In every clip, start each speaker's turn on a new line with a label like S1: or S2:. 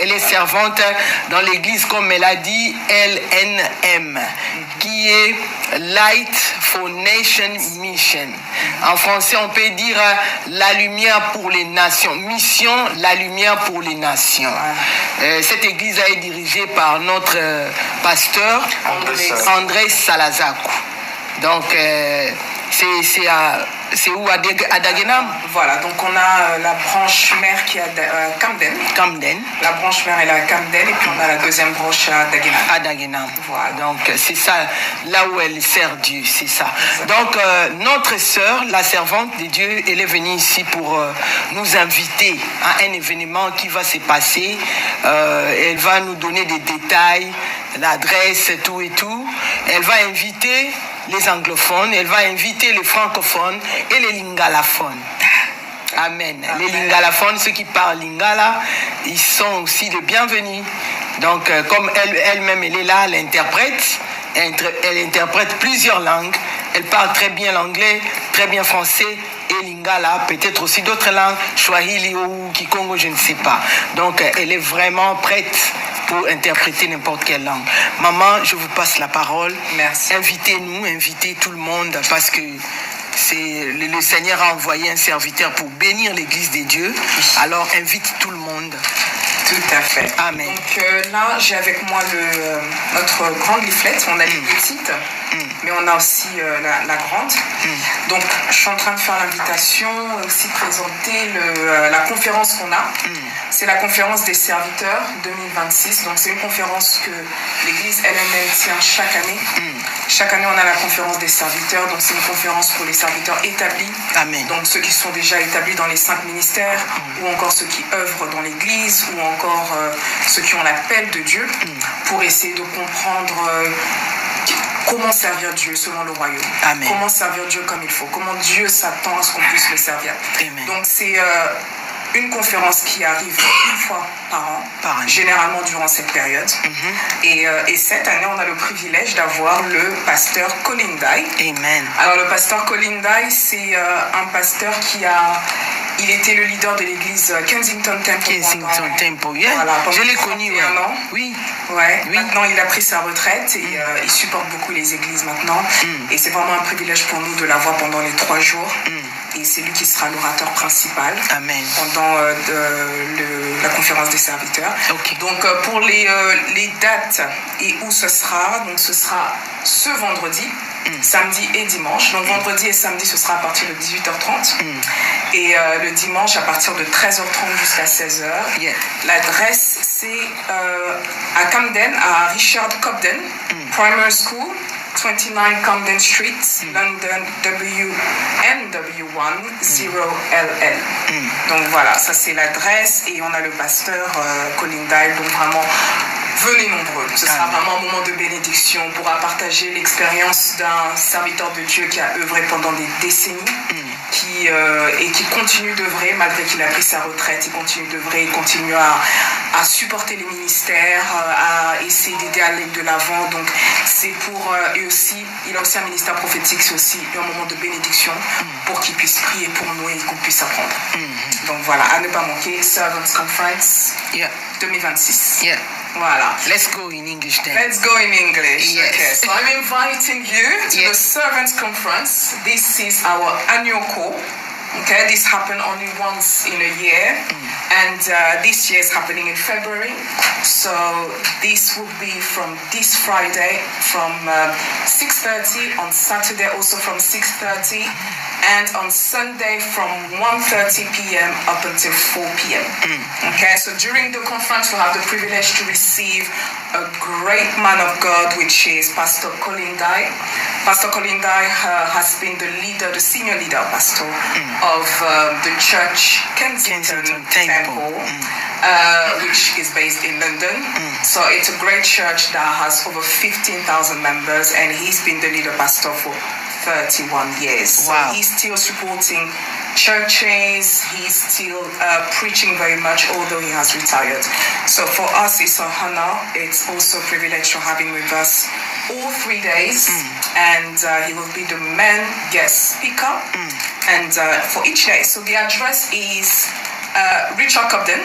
S1: Elle est servante dans l'église, comme elle a dit, LNM, qui est Light for Nation Mission. En français, on peut dire la lumière pour les nations. Mission, la lumière pour les nations. Cette église est dirigée par notre pasteur, André Salazakou. Donc, c'est où, à Dagenham?
S2: Voilà, donc on a la branche mère qui est à Camden. La branche mère elle est à Camden et puis on a la deuxième branche à Dagenham.
S1: À Dagenham. Voilà. Donc c'est ça, là où elle sert Dieu, c'est ça. Donc notre sœur, la servante de Dieu, elle est venue ici pour nous inviter à un événement qui va se passer. Elle va nous donner des détails, l'adresse, tout et tout. Elle va inviter les anglophones, elle va inviter les francophones et les lingalaphones. Amen. Les lingalaphones, ceux qui parlent lingala, ils sont aussi les bienvenus. Donc, comme elle-même, elle est là, elle interprète. Elle interprète plusieurs langues. Elle parle très bien l'anglais, très bien français et lingala, peut-être aussi d'autres langues, swahili ou kikongo, je ne sais pas. Donc, elle est vraiment prête pour interpréter n'importe quelle langue. Maman, je vous passe la parole.
S2: Merci.
S1: Invitez-nous, invitez tout le monde, parce que le Seigneur a envoyé un serviteur pour bénir l'église des dieux. Alors, invite tout le monde.
S2: Tout à fait.
S1: Amen.
S2: Donc là, j'ai avec moi notre grande leaflet. On a les petites, mais on a aussi la grande. Donc, je suis en train de faire l'invitation et aussi présenter la conférence qu'on a. C'est la conférence des serviteurs 2026. Donc, c'est une conférence que l'église LNM tient chaque année. Chaque année, on a la conférence des serviteurs. Donc, c'est une conférence pour les serviteurs établis.
S1: Amen.
S2: Donc, ceux qui sont déjà établis dans les 5 ministères, ou encore ceux qui œuvrent dans l'église, ou encore ceux qui ont l'appel de Dieu, pour essayer de comprendre comment servir Dieu selon le royaume.
S1: Amen.
S2: Comment servir Dieu comme il faut. Comment Dieu s'attend à ce qu'on puisse le servir.
S1: Amen.
S2: Donc, c'est une conférence qui arrive une fois par an, généralement durant cette période. Et cette année, on a le privilège d'avoir le pasteur Colin Dye.
S1: Amen.
S2: Alors, le pasteur Colin Dye, c'est un pasteur il était le leader de l'église Kensington Temple.
S1: Kensington Temple, yeah.
S2: Voilà,
S1: je l'ai connu.
S2: Un an.
S1: Oui.
S2: Ouais. Maintenant, il a pris sa retraite et il supporte beaucoup les églises maintenant. Et c'est vraiment un privilège pour nous de l'avoir pendant les 3 jours. Et c'est lui qui sera l'orateur principal.
S1: Amen.
S2: Pendant la conférence des serviteurs.
S1: Okay.
S2: Donc, pour les dates et où ce sera, donc ce sera ce vendredi, samedi et dimanche. Donc, vendredi et samedi, ce sera à partir de 18h30. Et le dimanche, à partir de 13h30 jusqu'à 16h.
S1: Yeah.
S2: L'adresse, c'est à Camden, à Richard Cobden Primary School, 29 Camden Street, London, WN1 0LL. Donc voilà, ça c'est l'adresse et on a le pasteur Colin Dye. Donc vraiment, venez nombreux. Ce sera vraiment un moment de bénédiction. On pourra partager l'expérience d'un serviteur de Dieu qui a œuvré pendant des décennies et qui continue d'œuvrer malgré qu'il a pris sa retraite. Il continue d'œuvrer, il continue à supporter les ministères, à essayer d'aider à aller de l'avant. Donc c'est pour et aussi, il a aussi un ministère prophétique, c'est aussi un moment de bénédiction pour qu'il puisse prier pour nous et qu'on puisse apprendre. Donc voilà, à ne pas manquer, Servants Conference 2026.
S1: Yeah.
S2: Voilà.
S1: Let's go in English then.
S2: Let's go in English.
S1: Yes.
S2: Okay. So I'm inviting you to the Servants Conference. This is our annual call. Okay, this happened only once in a year, and this year is happening in February. So this will be from this Friday from 6:30, on Saturday also from 6:30, and on Sunday from 1:30 p.m. up until 4 p.m. Okay, so during the conference we'll have the privilege to receive a great man of God, which is Pastor Colin Dye. Pastor Colin Dye has been the senior leader pastor of the church Kensington Temple, which is based in London. So it's a great church that has over 15,000 members, and he's been the leader pastor for 31 years.
S1: Wow.
S2: So he's still supporting churches, he's still preaching very much, although he has retired. So for us, it's an honor. It's also a privilege to have him with us all 3 days, and he will be the main guest speaker, and for each day. So the address is Richard Cobden,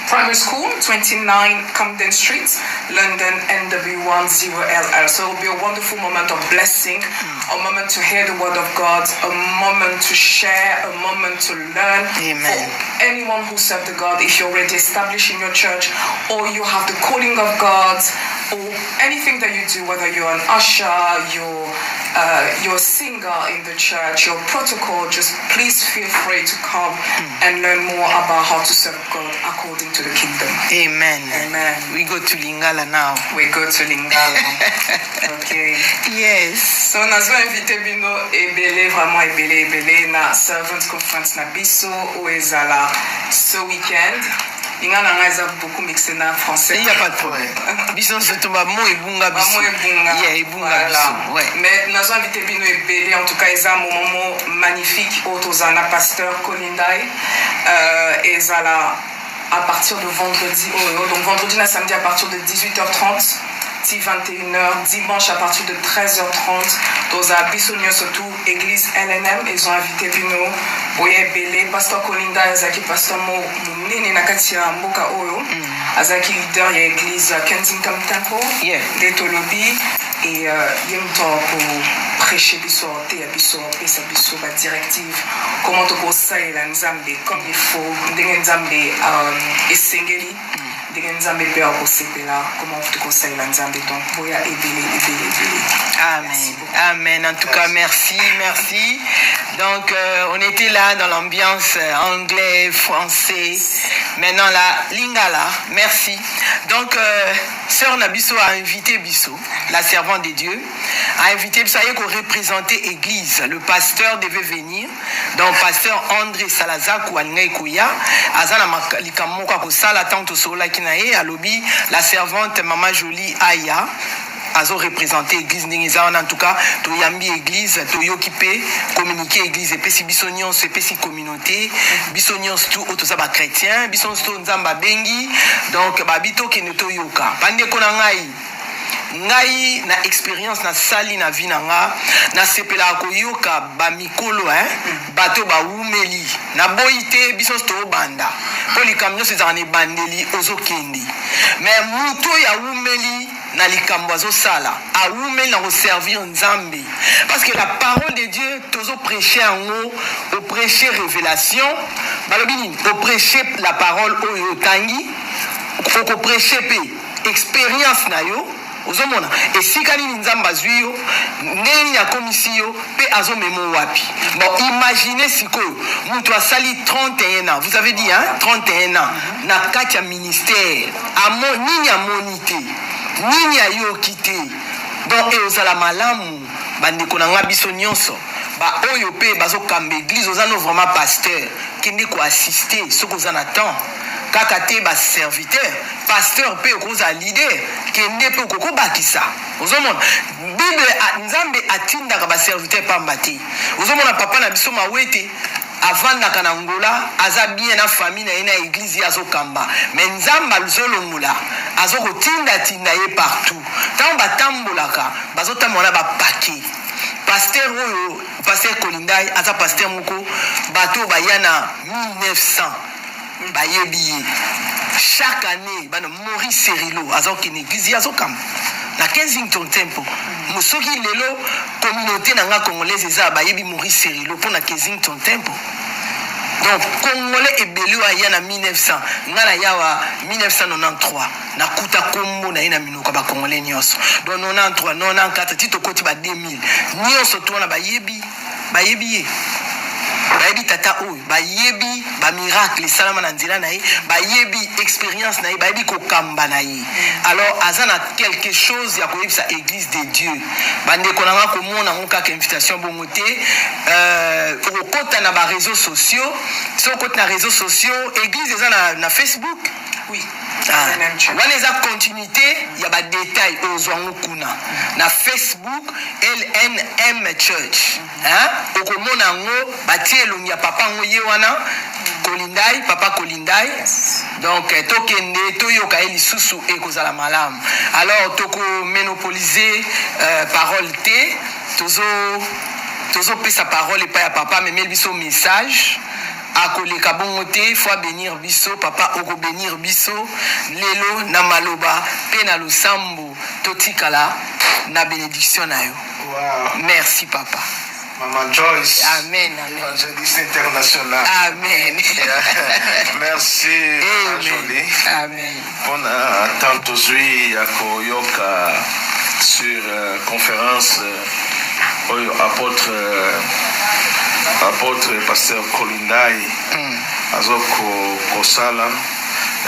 S2: Primary School, 29 Camden Street, London, NW10LL. So it will be a wonderful moment of blessing, a moment to hear the word of God, a moment to share, a moment to learn.
S1: Amen.
S2: For anyone who serves the God, if you're already established in your church, or you have the calling of God, or anything that you do, whether you're an usher, you're a singer in the church, your protocol, just please feel free to come and learn more about how to serve God according to the kingdom.
S1: Amen.
S2: Amen.
S1: We go to Lingala now.
S2: We go to Lingala. Okay.
S1: Yes.
S2: So nazo invité bino ebele vraiment ebele na servants conference na biso o ezala ce weekend. Lingala ngaza beaucoup mixé na français.
S1: Il n'y a pas de problème. Biso surtout ba mo ebunga biso. Yeah, ebunga biso. Ouais.
S2: Mais nazo invité bino ebele, en tout cas eza un moment magnifique autozana pasteur Kolindai ezala à partir de vendredi, donc vendredi na samedi à partir de 18h30, 21h, dimanche à partir de 13h30, dans la Bissonio surtout, église LNM, ils ont invité Bino, Oye Bele, pasteur Kolinda, Azaki, pasteur Mo, Nene Nakatia, Mboka Oyo, Azaki leader, il y a l'église Kensington Temple, des Tolobi, et il y a un temps pour prêcher Bisso, Bisso, Pesa Bisso, la directive, comment tu peux ça et la Nzambe, comme il faut, Nzambe et Sengeli. Comment tu conseilles la Nzambe, donc boya ebele.
S1: Amen. Amen. En tout cas, merci. Donc, on était là dans l'ambiance anglais, français. Maintenant, là, Lingala, merci. Donc, Sœur Nabiso a invité Bisso, la servante de Dieu, a invité Bisso à représenter l'église. Le pasteur devait venir. Donc, pasteur André Salazar, Koualnei Kouya, Azana Likamoka Kosala, Tanto Sola Kinae, Alobi, la servante Maman Jolie Aya. Azo représenté église n'ingéza en tout cas to yambi église to yokipe communiquer église et puis si bisonion c'est puis si communauté bisonion tout auto ça ba chrétien bison tout nzamba bengi donc babito ki neto yoka bande kona ngai na expérience na sali na vie nanga na sepela ko yoka ba mikolo bato ba umeli na boité bison to banda poli kamyo c'est en bandeli ozokendi mais muto ya umeli na likambo azosala aumeli na servir Nzambe parce que la parole de Dieu tozo prêcher en haut au prêcher révélation balobini au prêcher la parole oyo tangi au prêcher pe expérience na yo ozomona esika nini Nzambe azwi yo ndeni ya komisi yo pe azomemo wapi. Bon, imaginez sikoyo mutu asali 31 ans, vous avez dit 31 ans na kati ya ministère nini amonite nini ayoki te donc ezala malamu bandeko na nga biso nyonso ba oyo pe bazokamba église ozano vraiment pasteur kende ko assister soki oza na temps kaka te ba serviteur pasteur pe okoza leader kende pe okokobakisa ozomona bible Nzambe atindaka ba serviteur pamba te ozomona papa na biso mawete avandaka na ngola aza bien na famille na ye na église azokamba mais Nzambe azolongola azokotinda ye partout tant batambolaka bazotambola bapake pasteur oyo pasteur Kolindai aza pasteur moko bato bayana 1900 bayebi chaque année bana Maurice Serilo azokina église azokamba na Kensington Temple mosoki lelo communauté nanga congolaise eza bayebi Maurice Serilo pour na Kensington Temple. Donc congolais ebele aya na 1900 ngana yawa 1993 na kuta kombo na ina minuka ba congolais nyonso donc 93 94 tito koti ba 2000 nyonso tona bayebi tata oyo bayebi ba miracle salama na nzela na ye bayebi expérience na ye bayebi kokamba na ye alors azana quelque chose ya koyebisa église de Dieu bande konanga komona ngokaka invitation bongo te okota na ba réseaux sociaux so okota na réseaux sociaux église eza na Facebook
S2: oui
S1: wana eza continuité ya ba détail ozwango kuna na Facebook LNM Church okomona ngo batie elongi ya papa ngo ye wana Kolindai papa Kolindai donc tokende toyoka ye lisusu ekozala malamu alors toko monopoliser parole te tozo pesa parole epai ya papa memeli biso message akoleka bongo te faut bénir biso papa oko bénir biso lelo na maloba pe na lusambo totikala na bénédiction na yo.
S3: Wow.
S1: Merci papa.
S3: Maman Joyce.
S1: Amen.
S3: Évangéliste international.
S1: Amen.
S3: Merci.
S1: Amen. Amen.
S3: On a tant aujourd'hui à Koyoka sur conférence apôtre pasteur Kolindai azoko kosala.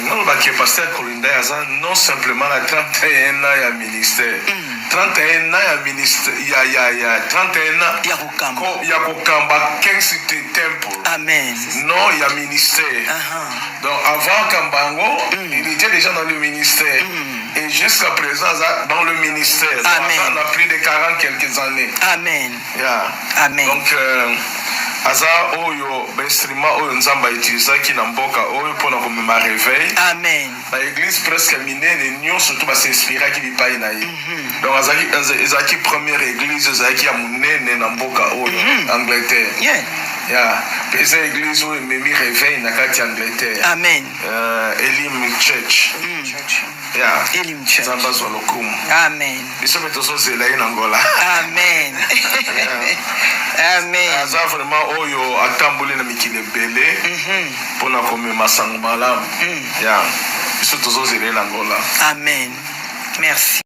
S3: Nous que pasteur Kolindai aza non simplement la 31 ans ya ministère. 31 ans ya ministère ya 31 ans ya kokamba Kensington Temple.
S1: Amen.
S3: Non, il y a ministère. Donc avant Kambango, il était déjà dans le ministère. Et jusqu'à présent, dans le ministère.
S1: Amen.
S3: On a plus de 40 quelques années.
S1: Amen.
S3: Yeah.
S1: Amen.
S3: Donc, aza oyo instrument oyo nzamba utilisaki na mboka oyo pona komema réveil.
S1: Amen.
S3: Ba église presque minene nyo surtout ba s'inspiraki bipai na ye. Donc azaki première église azaki ya munene na mboka oyo Angleterre.
S1: Yeah.
S3: Yeah. Pesa église oyo memi réveil na kati Angleterre.
S1: Amen.
S3: Elim Church. Yeah.
S1: Elim Church.
S3: Zamba zolokumu.
S1: Amen.
S3: Biso betoso zela ina ngola.
S1: Amen. Amen.
S3: Aza vraiment oyo atamboli na mikile bele. Pona komema sango malamu. Yeah. Biso tozo zela ina ngola.
S1: Amen. Merci.